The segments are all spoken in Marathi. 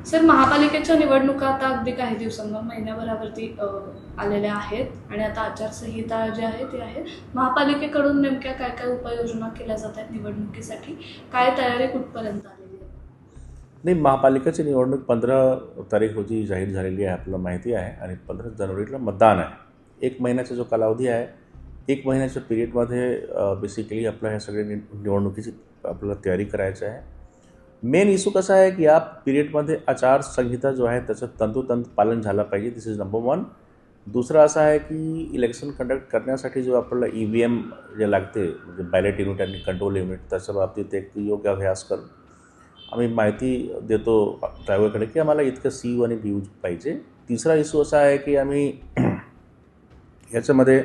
सर, महापालिकेच्या निवडणुका आता अगदी काही दिवसांना महिन्याभरावरती आलेल्या आहेत आणि आता आचारसंहिता जी आहे ती आहे. महापालिकेकडून नेमक्या काय काय उपाययोजना केल्या जात आहेत निवडणुकीसाठी? काय तयारी कुठपर्यंत आलेली आहे? नाही, महापालिकेची निवडणूक 15 तारीख रोजी जाहीर झालेली आहे, आपल्याला माहिती आहे. आणि 15 जानेवारीला मतदान आहे. 1 महिन्याचा जो कालावधी आहे, 1 महिन्याच्या पिरियडमध्ये बेसिकली आपलं ह्या सगळ्या निवडणुकीची आपल्याला तयारी करायची आहे. मेन इश्यू कसा आहे की या पिरियडमध्ये आचारसंहिता जो आहे त्याचं तंतोतंत पालन झालं पाहिजे. दिस इज नंबर 1. दुसरं असं आहे की इलेक्शन कंडक्ट करण्यासाठी जो आपल्याला EVM जे लागते, म्हणजे बॅलेट युनिट आणि कंट्रोल युनिट, त्याच्या बाबतीत एक योग्य अभ्यास करून आम्ही माहिती देतो ड्रायव्हरकडे की आम्हाला इतकं CU आणि BU पाहिजे. तिसरा इश्यू असा आहे की आम्ही याच्यामध्ये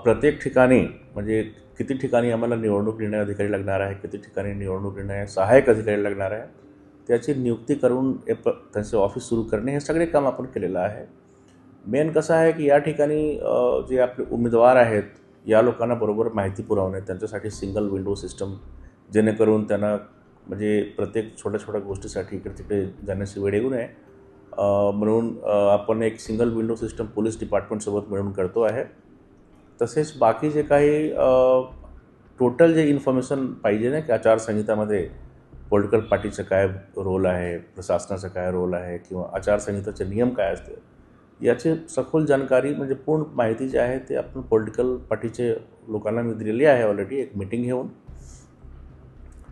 प्रत्येक ठिकाणी म्हणजे किती ठिकाणी आम्हाला निवडणूक निर्णय अधिकारी लागणार आहे, किती ठिकाणी निवडणूक निर्णय सहाय्यक अधिकारी लागणार आहे, त्याची नियुक्ती करून त्यांचे ऑफिस सुरू करणे, हे सगळे काम आपण केलेलं आहे. मेन कसं आहे की या ठिकाणी जे आपले उमेदवार आहेत या लोकांना बरोबर माहिती पुरवणे, त्यांच्यासाठी सिंगल विंडो सिस्टम, जेणेकरून त्यांना म्हणजे प्रत्येक छोट्या छोट्या गोष्टीसाठी इकडे तिकडे जाण्याची वेळ येऊ नये, म्हणून आपण एक सिंगल विंडो सिस्टम पोलीस डिपार्टमेंटसोबत मिळून करतो आहे. तसेच बाकी जे काही टोटल जे इन्फॉर्मेशन पाहिजे ना की आचारसंहितामध्ये पॉलिटिकल पार्टीचं काय रोल आहे, प्रशासनाचा काय रोल आहे, किंवा आचारसंहिताचे नियम काय असते, याची सखोल जानकारी म्हणजे पूर्ण माहिती जी आहे ते आपण पॉलिटिकल पार्टीचे लोकांना मी दिलेली आहे ऑलरेडी एक मीटिंग घेऊन.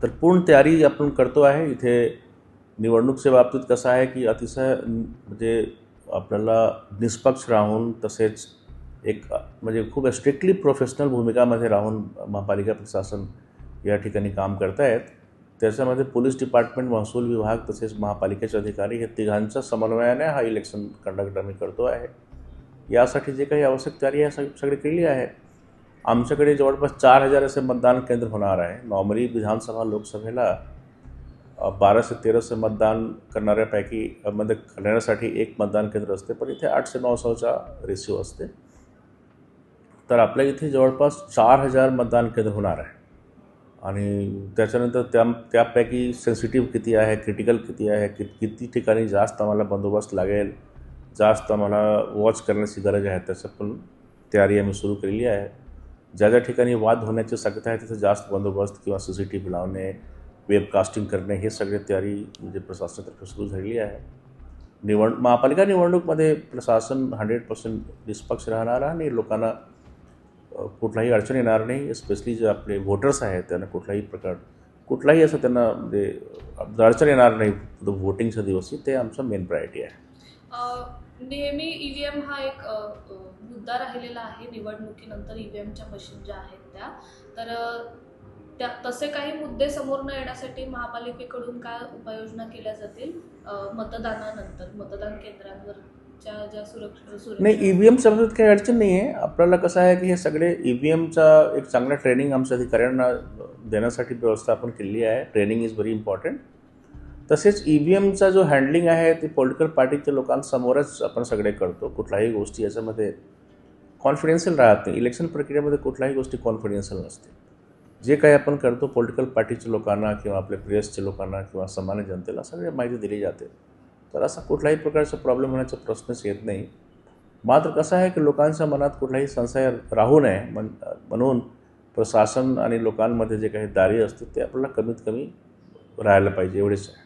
तर पूर्ण तयारी आपण करतो आहे. इथे निवडणुकीच्या बाबतीत कसं आहे की अतिशय म्हणजे आपल्याला निष्पक्ष राहून, तसेच एक म्हणजे खूप स्ट्रिक्टली प्रोफेशनल भूमिकामध्ये राहून महापालिका प्रशासन या ठिकाणी काम करत आहेत. त्याच्यामध्ये पोलीस डिपार्टमेंट, महसूल विभाग तसेच महापालिकेचे अधिकारी हे तिघांच्या समन्वयाने हा इलेक्शन कंडक्ट आम्ही करतो आहे. यासाठी जे काही आवश्यक तयारी आहे सगळी केली आहे. आमच्याकडे जवळपास 4000 असे मतदान केंद्र होणार आहे. नॉर्मली विधानसभा लोकसभेला 1200 ते 1300 मतदान करणाऱ्यापैकी मध्ये करण्यासाठी एक मतदान केंद्र असते, पण इथे 800-900चा रेशिओ असते. तर आपल्या इथे जवळपास 4000 मतदान केंद्र होणार आहे. आणि त्याच्यानंतर त्यापैकी सेन्सिटिव्ह किती आहे, क्रिटिकल किती आहे, किती ठिकाणी जास्त आम्हाला बंदोबस्त लागेल, जास्त आम्हाला वॉच करण्याची गरज आहे, त्याचं पण तयारी आम्ही सुरू केलेली आहे. ज्या ज्या ठिकाणी वाद होण्याची शक्यता आहे तिथे जास्त बंदोबस्त किंवा CCTV लावणे, वेबकास्टिंग करणे, हे सगळे तयारी म्हणजे प्रशासनातर्फे सुरू झालेली आहे. महापालिका निवडणूकमध्ये प्रशासन 100% निष्पक्ष राहणार आणि लोकांना कुठलाही अडचण येणार नाही. स्पेशली जे आपले व्होटर्स आहेत त्यांना कुठलाही असं त्यांना म्हणजे अडचण येणार नाही व्होटिंगच्या दिवशी. ते आमचं मेन प्रायोरिटी आहे. नेहमी EVM हा एक मुद्दा राहिलेला आहे निवडणुकीनंतर. EVMच्या मशीन ज्या आहेत त्या तसे काही मुद्दे समोर न येण्यासाठी महापालिकेकडून काय उपाययोजना केल्या जातील मतदानानंतर, मतदान केंद्रांवरच्या ज्या सुरक्षा? नाही, EVMच्या बाबतीत काही अडचण नाही आहे. आपल्याला कसं आहे की हे सगळे EVMचा एक चांगला ट्रेनिंग आमच्या अधिकाऱ्यांना देण्यासाठी व्यवस्था आपण केलेली आहे. Training is very important. तसेच EVMचा जो हँडलिंग आहे ते पॉलिटिकल पार्टीच्या लोकांसमोरच आपण सगळे करतो. कुठलाही गोष्टी याच्यामध्ये कॉन्फिडेन्शियल राहत नाही. इलेक्शन प्रक्रियेमध्ये कुठल्याही गोष्टी कॉन्फिडेन्शियल नसते. जे काही आपण करतो पॉलिटिकल पार्टीच्या लोकांना किंवा आपल्या प्रेसच्या लोकांना किंवा सामान्य जनतेला सगळी माहिती दिली जाते. तर असा कुठलाही प्रकारचा प्रॉब्लेम होण्याचा प्रश्नच येत नाही. मात्र कसं आहे की लोकांच्या मनात कुठलाही संशय राहू नये म्हणून प्रशासन आणि लोकांमध्ये जे काही दारी असते ते आपल्याला कमीत कमी राहायला पाहिजे, एवढेच आहे.